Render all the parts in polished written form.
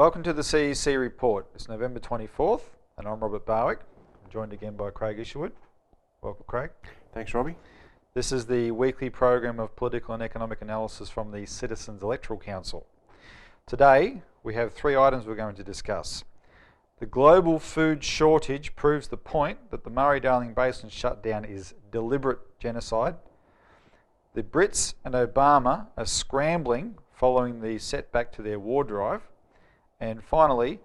Welcome to the CEC Report. It's November 24th, and I'm Robert Barwick. I'm joined again by Craig Isherwood. Welcome, Craig. Thanks, Robbie. This is the weekly program of political and economic analysis from the Citizens Electoral Council. Today, we have three items we're going to discuss. The global food shortage proves the point that the Murray-Darling Basin shutdown is deliberate genocide. The Brits and Obama are scrambling following the setback to their war drive. And finally,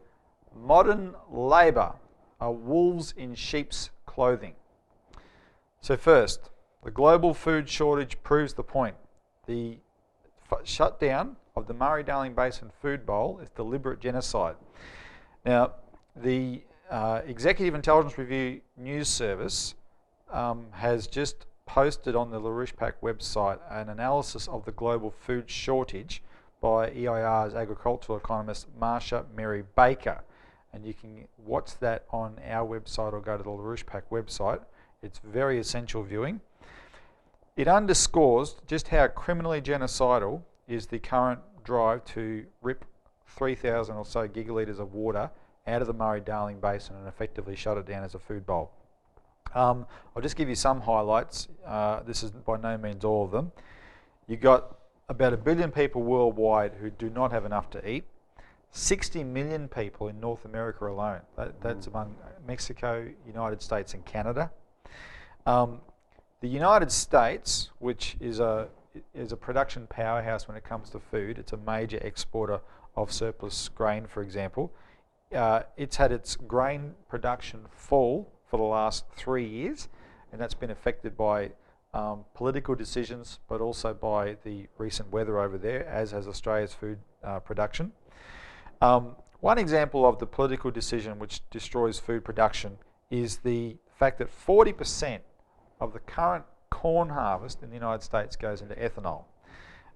modern labour are wolves in sheep's clothing. So first, the global food shortage proves the point. The shutdown of the Murray-Darling Basin food bowl is deliberate genocide. Now, the Executive Intelligence Review news service has just posted on the LaRouche PAC website an analysis of the global food shortage by EIR's agricultural economist Marsha Mary Baker, and you can watch that on our website or go to the LaRouche PAC website. It's very essential viewing. It underscores just how criminally genocidal is the current drive to rip 3,000 or so gigalitres of water out of the Murray-Darling Basin and effectively shut it down as a food bowl. I'll just give you some highlights. This is by no means all of them. You got about 1 billion people worldwide who do not have enough to eat. 60 million people in North America alone. That's among Mexico, United States and Canada. The United States, which is a production powerhouse when it comes to food, it's a major exporter of surplus grain, for example. It's had its grain production fall for the last 3 years, and that's been affected by political decisions, but also by the recent weather over there, as has Australia's food production. One example of the political decision which destroys food production is the fact that 40% of the current corn harvest in the United States goes into ethanol.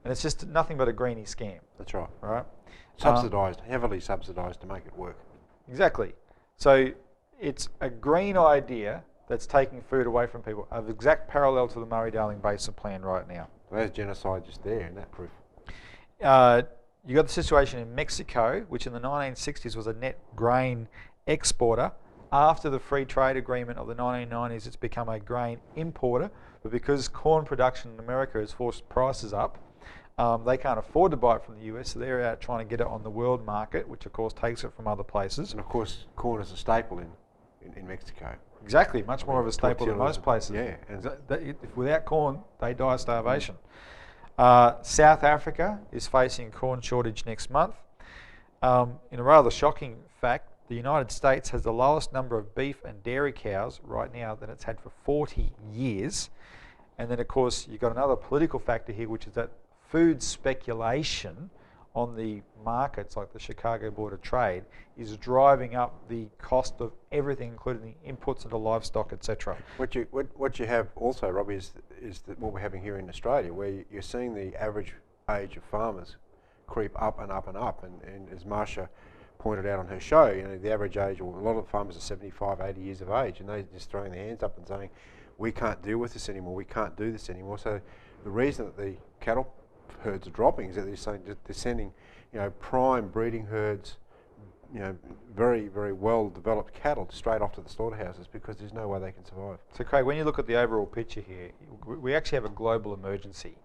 And it's just nothing but a greenie scam. That's right. Right? Subsidised, heavily subsidised to make it work. Exactly. So it's a green idea that's taking food away from people, of exact parallel to the Murray-Darling Basin plan right now. Well, there's genocide just there in that proof. You got the situation in Mexico, which in the 1960s was a net grain exporter. After the free trade agreement of the 1990s, it's become a grain importer. But because corn production in America has forced prices up, they can't afford to buy it from the US, so they're out trying to get it on the world market, which of course takes it from other places. And of course, corn is a staple in Mexico. Exactly, much more of a staple than most places. Yeah. And without corn, they die of starvation. South Africa is facing a corn shortage next month. In a rather shocking fact, the United States has the lowest number of beef and dairy cows right now than it's had for 40 years. And then, of course, you've got another political factor here, which is that food speculation on the markets like the Chicago Board of Trade is driving up the cost of everything, including the inputs into livestock, etc. What you have also, Robbie, is what we're having here in Australia, where you're seeing the average age of farmers creep up and up and up. And as Marsha pointed out on her show, the average age, or a lot of farmers are 75, 80 years of age, and they're just throwing their hands up and saying, we can't deal with this anymore, we can't do this anymore. So the reason that the cattle herds are dropping is that they're sending, prime breeding herds, very, very well developed cattle straight off to the slaughterhouses because there's no way they can survive. So Craig, when you look at the overall picture here, we actually have a global emergency,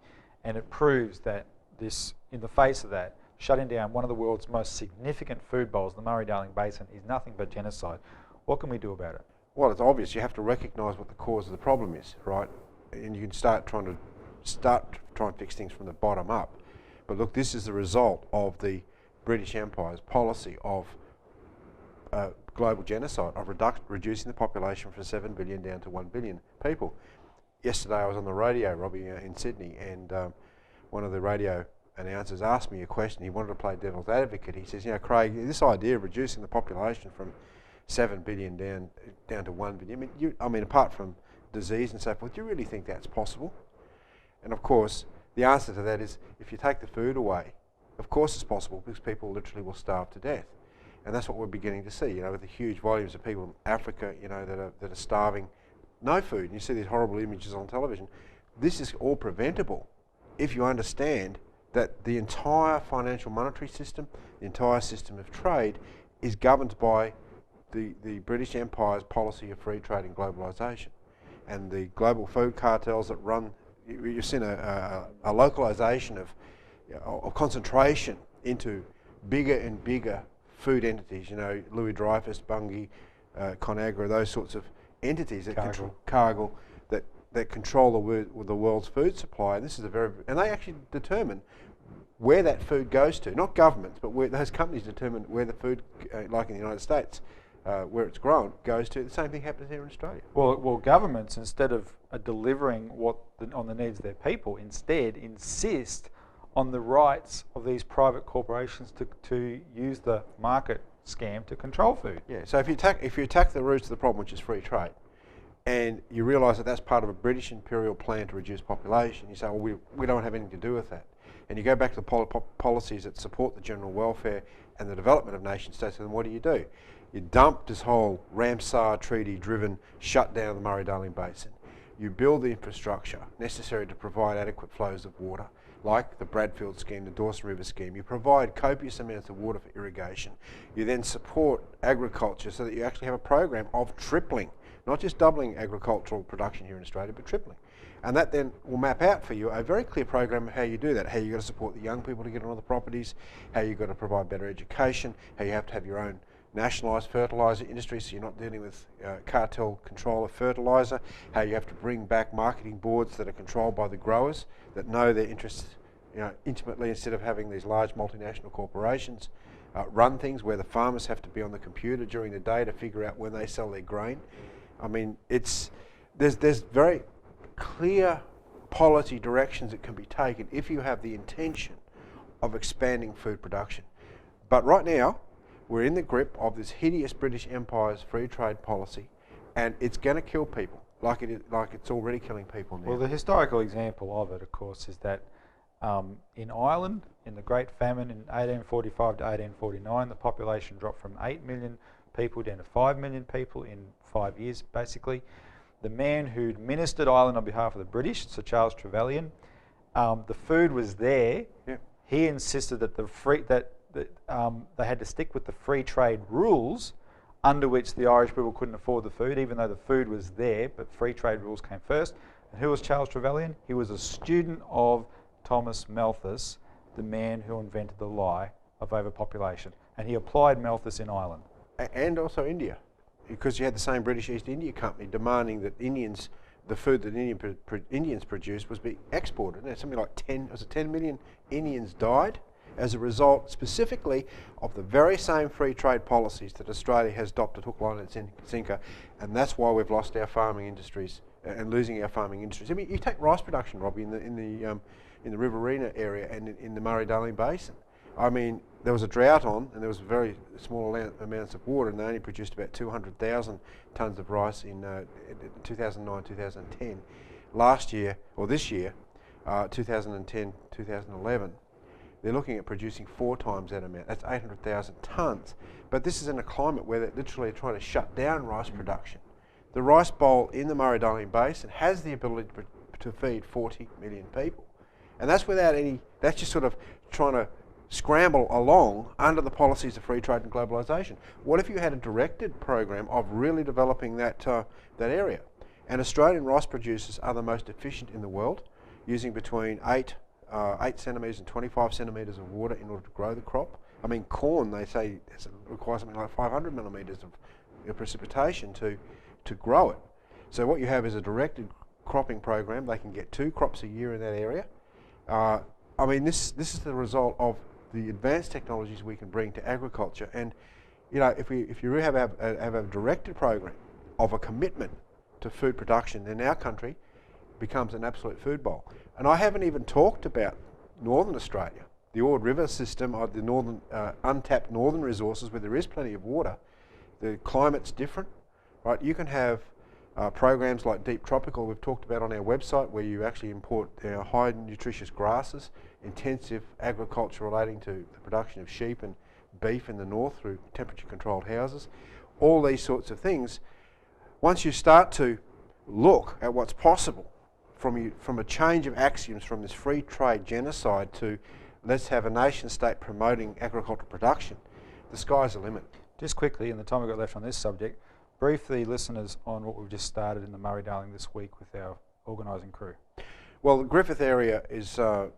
and it proves that this, in the face of that, shutting down one of the world's most significant food bowls, the Murray-Darling Basin, is nothing but genocide. What can we do about it? Well, it's obvious. You have to recognise what the cause of the problem is, right? And you can start trying to fix things from the bottom up. But look, this is the result of the British Empire's policy of global genocide, of reducing the population from 7 billion down to 1 billion people. Yesterday I was on the radio, Robbie, in Sydney, and one of the radio announcers asked me a question. He wanted to play devil's advocate. He says, Craig, this idea of reducing the population from 7 billion down to 1 billion, I mean, apart from disease and so forth, do you really think that's possible? And of course, the answer to that is, if you take the food away, of course it's possible, because people literally will starve to death. And that's what we're beginning to see, with the huge volumes of people in Africa, that are starving, no food. And you see these horrible images on television. This is all preventable if you understand that the entire financial monetary system, the entire system of trade, is governed by the British Empire's policy of free trade and globalisation. And the global food cartels that run, you've seen a localisation of concentration into bigger and bigger food entities, you know, Louis Dreyfus, Bunge, Conagra, those sorts of entities that Cargill that control the world's food supply. And this is and they actually determine where that food goes to. Not governments, but where those companies determine where the food, like in the United States, where it's grown, goes to. The same thing happens here in Australia. Well, governments, instead of delivering on the needs of their people, instead insist on the rights of these private corporations to use the market scam to control food. Yeah. So if you attack the roots of the problem, which is free trade, and you realise that that's part of a British imperial plan to reduce population, you say, well, we don't have anything to do with that. And you go back to the policies that support the general welfare and the development of nation states, and what do? You dump this whole Ramsar Treaty-driven shutdown of the Murray-Darling Basin. You build the infrastructure necessary to provide adequate flows of water, like the Bradfield scheme, the Dawson River scheme. You provide copious amounts of water for irrigation. You then support agriculture so that you actually have a program of tripling, not just doubling agricultural production here in Australia, but tripling. And that then will map out for you a very clear program of how you do that, how you've got to support the young people to get on the properties, how you've got to provide better education, how you have to have your own nationalised fertiliser industry so you're not dealing with cartel control of fertiliser, how you have to bring back marketing boards that are controlled by the growers, that know their interests intimately, instead of having these large multinational corporations run things where the farmers have to be on the computer during the day to figure out when they sell their grain. I mean, there's very clear policy directions that can be taken if you have the intention of expanding food production. But right now, we're in the grip of this hideous British Empire's free trade policy, and it's going to kill people, like it's already killing people now. Well, the historical example of it, of course, is that in Ireland, in the Great Famine in 1845 to 1849, the population dropped from 8 million people down to 5 million people in 5 years, basically. The man who administered Ireland on behalf of the British, Sir Charles Trevelyan, the food was there. Yeah. He insisted that they had to stick with the free trade rules, under which the Irish people couldn't afford the food, even though the food was there, but free trade rules came first. And who was Charles Trevelyan? He was a student of Thomas Malthus, the man who invented the lie of overpopulation. And he applied Malthus in Ireland. And also India, because you had the same British East India Company demanding that the food that Indians produced was being exported. And something like 10 million Indians died as a result specifically of the very same free trade policies that Australia has adopted hook, line and sinker, and that's why we've lost our farming industries and losing our farming industries. I mean, you take rice production, Robbie, in the Riverina area and in the Murray-Darling Basin. I mean, there was a drought on, and there was very small amounts of water, and they only produced about 200,000 tonnes of rice in 2009, 2010. Last year, or this year, 2010, 2011, they're looking at producing 4 times that amount. That's 800,000 tonnes. But this is in a climate where they're literally trying to shut down rice production. The rice bowl in the Murray-Darling Basin has the ability to feed 40 million people. And that's without that's just sort of trying to scramble along under the policies of free trade and globalisation. What if you had a directed program of really developing that area? And Australian rice producers are the most efficient in the world, using between 8 centimetres and 25 centimetres of water in order to grow the crop. I mean, corn, they say, requires something like 500 millimetres of precipitation to grow it. So what you have is a directed cropping program. They can get 2 crops a year in that area. I mean, this is the result of the advanced technologies we can bring to agriculture. And if you really have a directed program of a commitment to food production, then our country becomes an absolute food bowl. And I haven't even talked about northern Australia, the Ord River system, or the northern untapped northern resources where there is plenty of water. The climate's different, right? You can have programs like Deep Tropical we've talked about on our website, where you actually import high nutritious grasses, intensive agriculture relating to the production of sheep and beef in the north through temperature controlled houses. All these sorts of things, once you start to look at what's possible from a change of axioms from this free trade genocide to let's have a nation state promoting agricultural production, the sky's the limit. Just quickly, in the time we've got left on this subject, brief the listeners on what we've just started in the Murray-Darling this week with our organising crew. Well, the Griffith area is going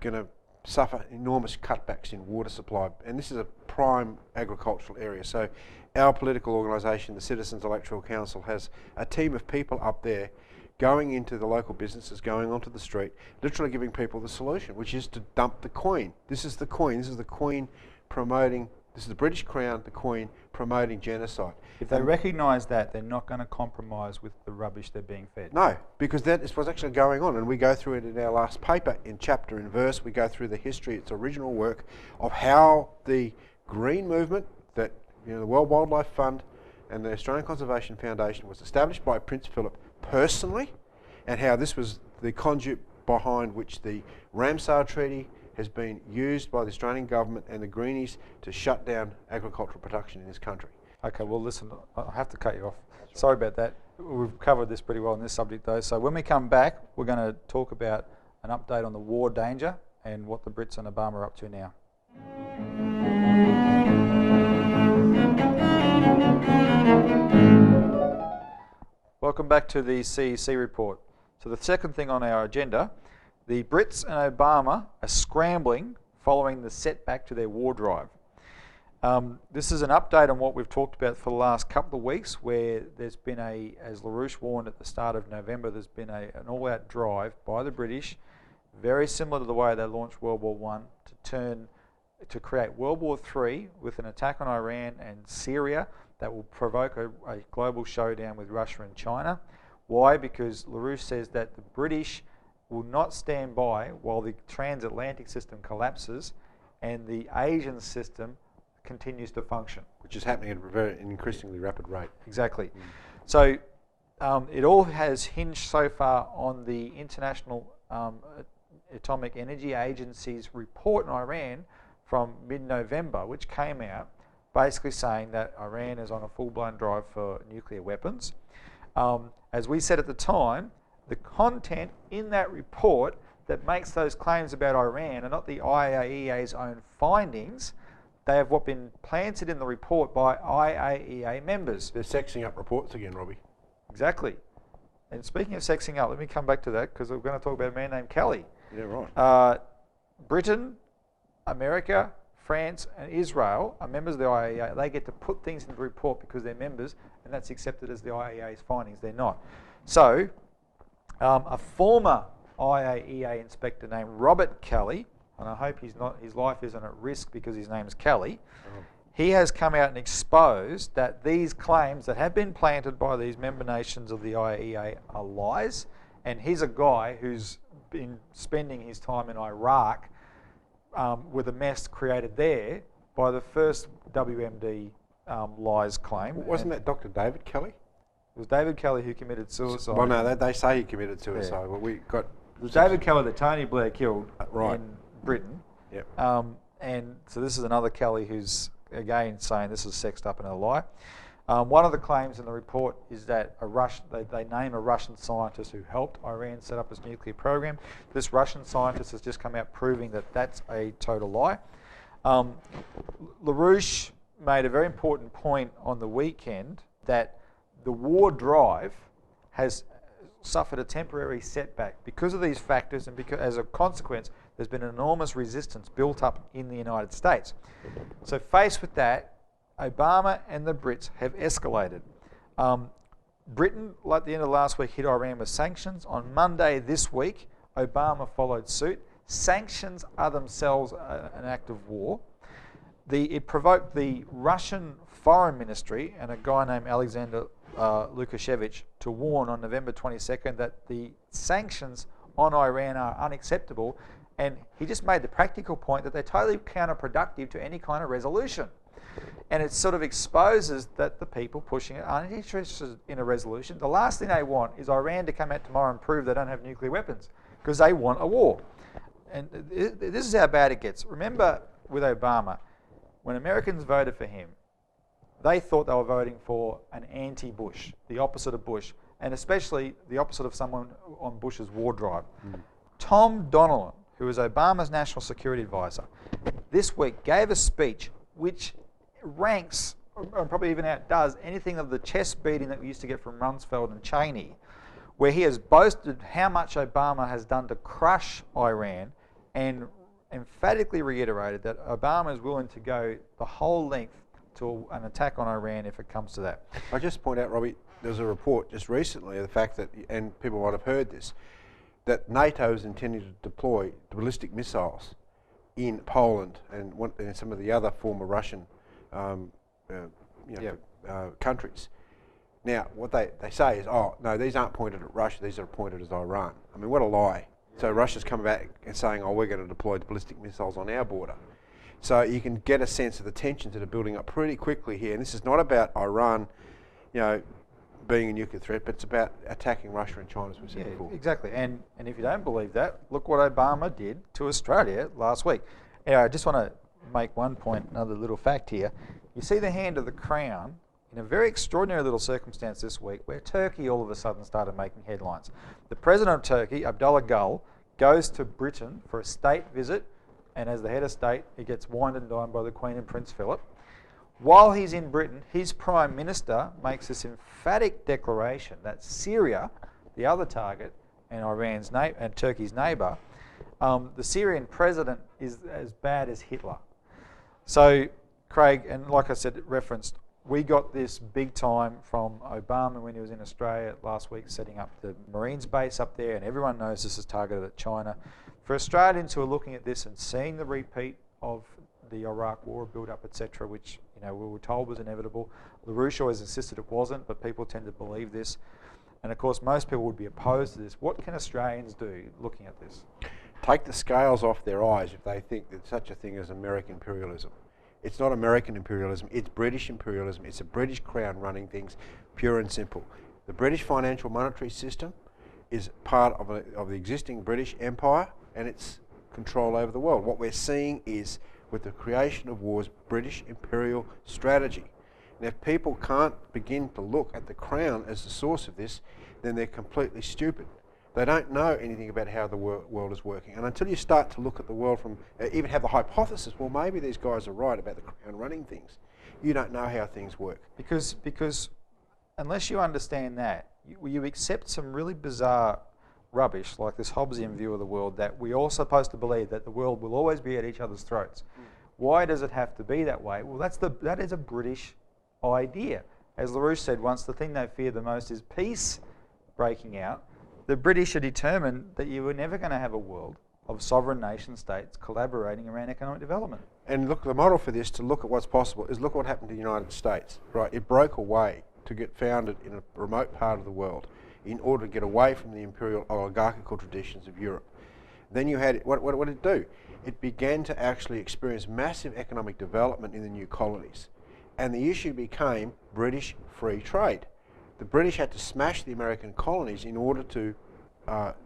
to suffer enormous cutbacks in water supply, and this is a prime agricultural area. So our political organisation, the Citizens Electoral Council, has a team of people up there going into the local businesses, going onto the street, literally giving people the solution, which is to dump the Queen. This is the Queen. This is the Queen promoting, this is the British Crown, the Queen promoting genocide. If they recognise that, they're not going to compromise with the rubbish they're being fed. No, because that is what's actually going on, and we go through it in our last paper, in chapter and verse. We go through the history, its original work, of how the green movement, that the World Wildlife Fund and the Australian Conservation Foundation was established by Prince Philip personally, and how this was the conduit behind which the Ramsar Treaty has been used by the Australian government and the Greenies to shut down agricultural production in this country. Okay, well listen, I have to cut you off. Sorry about that. We've covered this pretty well in this subject though. So when we come back, we're going to talk about an update on the war danger and what the Brits and Obama are up to now. Welcome back to the CEC Report. So the second thing on our agenda, the Brits and Obama are scrambling following the setback to their war drive. This is an update on what we've talked about for the last couple of weeks, where there's been as LaRouche warned at the start of November, there's been an all-out drive by the British, very similar to the way they launched World War I, to create World War III with an attack on Iran and Syria that will provoke a global showdown with Russia and China. Why? Because LaRouche says that the British will not stand by while the transatlantic system collapses and the Asian system continues to function. Which is happening at an increasingly rapid rate. Exactly. So it all has hinged so far on the International Atomic Energy Agency's report in Iran from mid-November, which came out basically saying that Iran is on a full-blown drive for nuclear weapons. As we said at the time, the content in that report that makes those claims about Iran are not the IAEA's own findings. They have been planted in the report by IAEA members. They're sexing up reports again, Robbie. Exactly. And speaking of sexing up, let me come back to that because we're going to talk about a man named Kelly. Yeah, right. Britain, America, France and Israel are members of the IAEA. They get to put things in the report because they're members, and that's accepted as the IAEA's findings. They're not. So, a former IAEA inspector named Robert Kelly, and I hope his life isn't at risk because his name's Kelly, he has come out and exposed that these claims that have been planted by these member nations of the IAEA are lies, and he's a guy who's been spending his time in Iraq with a mess created there by the first WMD lies claim. Wasn't that Dr. David Kelly? It was David Kelly who committed suicide. Well, no, they say he committed suicide. Yeah. Well, we got... It was David Kelly that Tony Blair killed right. in Britain. Yep. And so this is another Kelly who's, again, saying this is sexed up and a lie. One of the claims in the report is that they name a Russian scientist who helped Iran set up its nuclear program. This Russian scientist has just come out proving that that's a total lie. LaRouche made a very important point on the weekend that the war drive has suffered a temporary setback because of these factors, and because as a consequence there's been enormous resistance built up in the United States. So faced with that, Obama and the Brits have escalated. Britain, like the end of last week, hit Iran with sanctions. On Monday this week, Obama followed suit. Sanctions are themselves an act of war. It provoked the Russian Foreign Ministry and a guy named Alexander Lukashevich to warn on November 22nd that the sanctions on Iran are unacceptable, and he just made the practical point that they're totally counterproductive to any kind of resolution. And it sort of exposes that the people pushing it aren't interested in a resolution. The last thing they want is Iran to come out tomorrow and prove they don't have nuclear weapons, because they want a war. And this is how bad it gets. Remember with Obama, when Americans voted for him, they thought they were voting for an anti-Bush, the opposite of Bush, and especially the opposite of someone on Bush's war drive. Tom Donilon, who is Obama's national security advisor, this week gave a speech which ranks, or probably even outdoes, anything of the chest beating that we used to get from Rumsfeld and Cheney, where he has boasted how much Obama has done to crush Iran and emphatically reiterated that Obama is willing to go the whole length to an attack on Iran if it comes to that. I just point out, Robbie, there's a report just recently of the fact that, and people might have heard this, that NATO is intending to deploy ballistic missiles in Poland and some of the other former Russian countries. Now, what they say is, oh, no, these aren't pointed at Russia, these are pointed at Iran. I mean, what a lie. So Russia's come back and saying, oh, we're going to deploy ballistic missiles on our border. So you can get a sense of the tensions that are building up pretty quickly here. And this is not about Iran, being a nuclear threat, but it's about attacking Russia and China, as we said before. Exactly. And if you don't believe that, look what Obama did to Australia last week. Anyway, I just want to make one point, another little fact here. You see the hand of the Crown in a very extraordinary little circumstance this week where Turkey all of a sudden started making headlines. The President of Turkey, Abdullah Gül, goes to Britain for a state visit, and as the head of state, he gets wined and dined by the Queen and Prince Philip. While he's in Britain, his Prime Minister makes this emphatic declaration that Syria, the other target, and and Turkey's neighbour, the Syrian president is as bad as Hitler. So, Craig, and like I said, referenced, we got this big time from Obama when he was in Australia last week, setting up the Marines base up there, and everyone knows this is targeted at China. For Australians who are looking at this and seeing the repeat of the Iraq War build-up, etc., which we were told was inevitable, LaRouche always insisted it wasn't, but people tend to believe this. And of course, most people would be opposed to this. What can Australians do looking at this? Take the scales off their eyes if they think there's such a thing as American imperialism. It's not American imperialism, it's British imperialism. It's a British Crown running things, pure and simple. The British financial monetary system is part of the existing British Empire and its control over the world. What we're seeing is, with the creation of wars, British imperial strategy. And if people can't begin to look at the Crown as the source of this, then they're completely stupid. They don't know anything about how the world is working. And until you start to look at the world from, even have the hypothesis, well, maybe these guys are right about the Crown running things, you don't know how things work. Because unless you understand that, you accept some really bizarre rubbish, like this Hobbesian view of the world, that we're all supposed to believe that the world will always be at each other's throats. Why does it have to be that way? Well, that is a British idea. As LaRouche said once, the thing they fear the most is peace breaking out. The British are determined that you were never going to have a world of sovereign nation states collaborating around economic development. And look, the model for this, to look at what's possible, is look what happened to the United States. Right, it broke away to get founded in a remote part of the world in order to get away from the imperial oligarchical traditions of Europe. Then you had, what did it do? It began to actually experience massive economic development in the new colonies. And the issue became British free trade. The British had to smash the American colonies in order to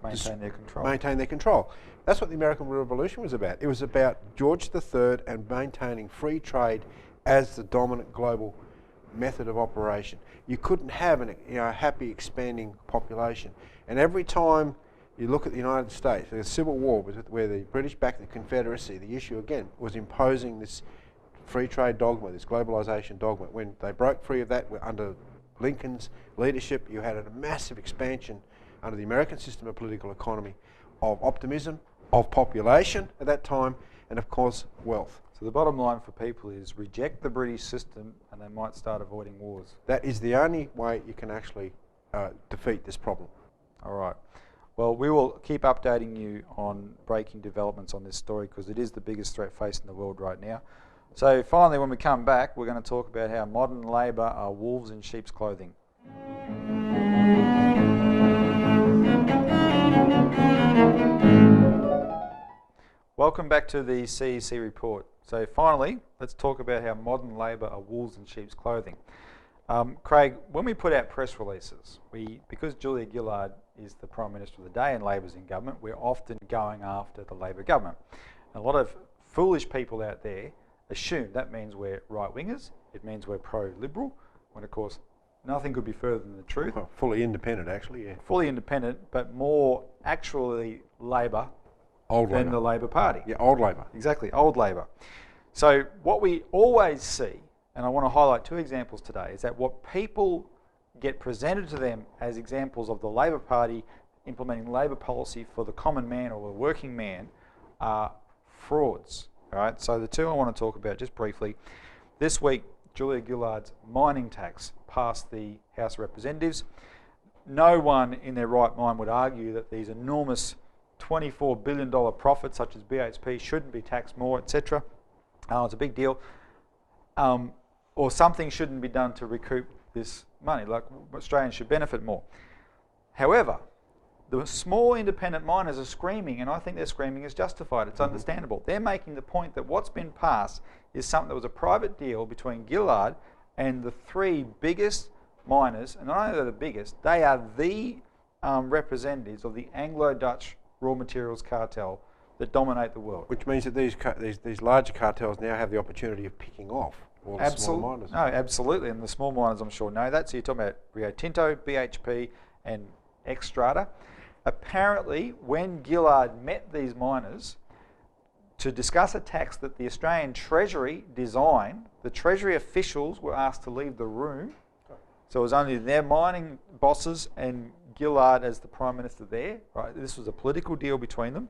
maintain their control. That's what the American Revolution was about. It was about George III and maintaining free trade as the dominant global method of operation. You couldn't have a happy expanding population. And every time you look at the United States, the Civil War was where the British backed the Confederacy. The issue again was imposing this free trade dogma, this globalization dogma. When they broke free of that under Lincoln's leadership, you had a massive expansion under the American system of political economy of optimism, of population at that time, and of course wealth. So the bottom line for people is reject the British system and they might start avoiding wars. That is the only way you can actually defeat this problem. All right. Well, we will keep updating you on breaking developments on this story because it is the biggest threat facing the world right now. So finally, when we come back, we're going to talk about how modern labour are wolves in sheep's clothing. Welcome back to the CEC Report. So finally, let's talk about how modern labour are wolves in sheep's clothing. Craig, when we put out press releases, because Julia Gillard is the Prime Minister of the day and Labor's in government, we're often going after the Labor government. And a lot of foolish people out there assume that means we're right-wingers, it means we're pro-liberal, when of course nothing could be further than the truth. Well, fully independent actually, yeah. Fully independent, but more actually Labor than the Labor Party. Yeah, old Labor. Exactly, old Labor. So what we always see, and I want to highlight two examples today, is that what people get presented to them as examples of the Labor Party implementing Labor policy for the common man or the working man are frauds. All right, so the two I want to talk about just briefly. This week, Julia Gillard's mining tax passed the House of Representatives. No one in their right mind would argue that these enormous $24 billion profits, such as BHP, shouldn't be taxed more, etc. It's a big deal. Or something shouldn't be done to recoup this money, like Australians should benefit more. However, the small independent miners are screaming, and I think their screaming is justified. It's understandable. They're making the point that what's been passed is something that was a private deal between Gillard and the three biggest miners, and not only are they the biggest, they are the representatives of the Anglo-Dutch raw materials cartel that dominate the world. Which means that these larger cartels now have the opportunity of picking off all the small miners. No, absolutely, and the small miners I'm sure know that. So you're talking about Rio Tinto, BHP and Xstrata. Apparently, when Gillard met these miners to discuss a tax that the Australian Treasury designed, the Treasury officials were asked to leave the room. So it was only their mining bosses and Gillard as the Prime Minister there. Right? This was a political deal between them.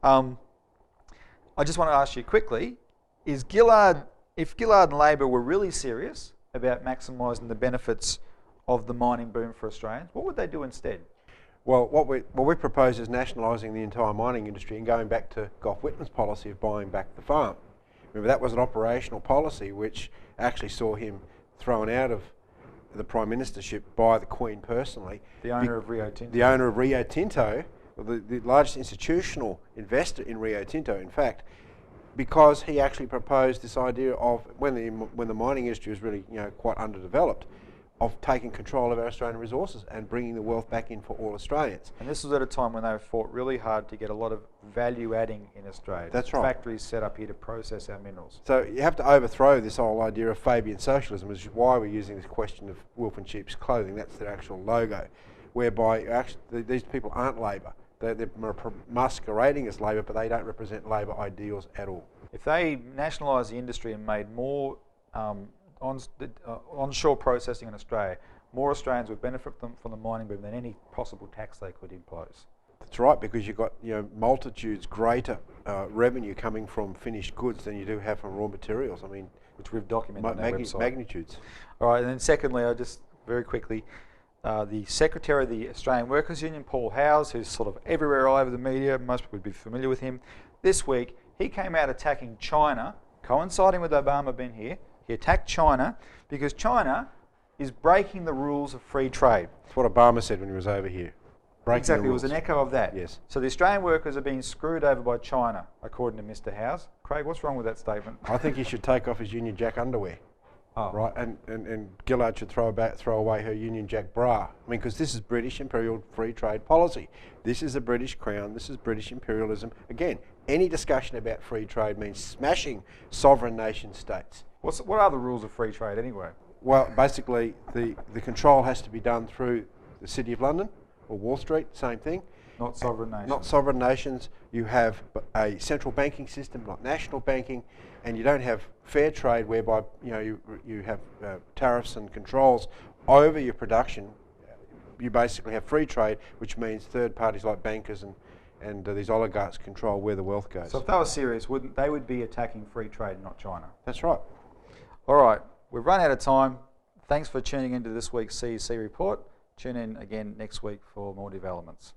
I just want to ask you quickly, if Gillard and Labor were really serious about maximising the benefits of the mining boom for Australians, what would they do instead? Well, what we propose is nationalising the entire mining industry and going back to Gough Whitlam's policy of buying back the farm. Remember, that was an operational policy which actually saw him thrown out of the Prime Ministership by the Queen personally. The owner of Rio Tinto. The owner of Rio Tinto, the largest institutional investor in Rio Tinto, in fact, because he actually proposed this idea of, when the mining industry was really quite underdeveloped, of taking control of our Australian resources and bringing the wealth back in for all Australians. And this was at a time when they fought really hard to get a lot of value adding in Australia. That's right. Factories set up here to process our minerals. So you have to overthrow this whole idea of Fabian socialism, which is why we're using this question of wolf in sheep's clothing. That's their actual logo, whereby actually these people aren't Labor. They're masquerading as Labor, but they don't represent Labor ideals at all. If they nationalised the industry and made more onshore processing in Australia, more Australians would benefit from the mining boom than any possible tax they could impose. That's right, because you've got multitudes greater revenue coming from finished goods than you do have from raw materials. I mean, which we've documented on our website. Magnitudes. All right, and then secondly, I just very quickly, the Secretary of the Australian Workers Union, Paul Howes, who's sort of everywhere all over the media, most people would be familiar with him. This week, he came out attacking China, coinciding with Obama being here. He attacked China because China is breaking the rules of free trade. That's what Obama said when he was over here. Exactly, it was an echo of that. Yes. So the Australian workers are being screwed over by China, according to Mr. Howes. Craig, what's wrong with that statement? I think he should take off his Union Jack underwear. Oh. Right, and Gillard should throw away her Union Jack bra. I mean, because this is British imperial free trade policy. This is the British Crown. This is British imperialism. Again, any discussion about free trade means smashing sovereign nation states. What are the rules of free trade anyway? Well, basically, the control has to be done through the City of London or Wall Street, same thing. Not sovereign nations. Not sovereign nations. You have a central banking system, not national banking, and you don't have fair trade whereby you have tariffs and controls over your production. You basically have free trade, which means third parties like bankers and these oligarchs control where the wealth goes. So if they were serious, they would be attacking free trade, not China? That's right. All right, we've run out of time. Thanks for tuning into this week's CEC Report. Tune in again next week for more developments.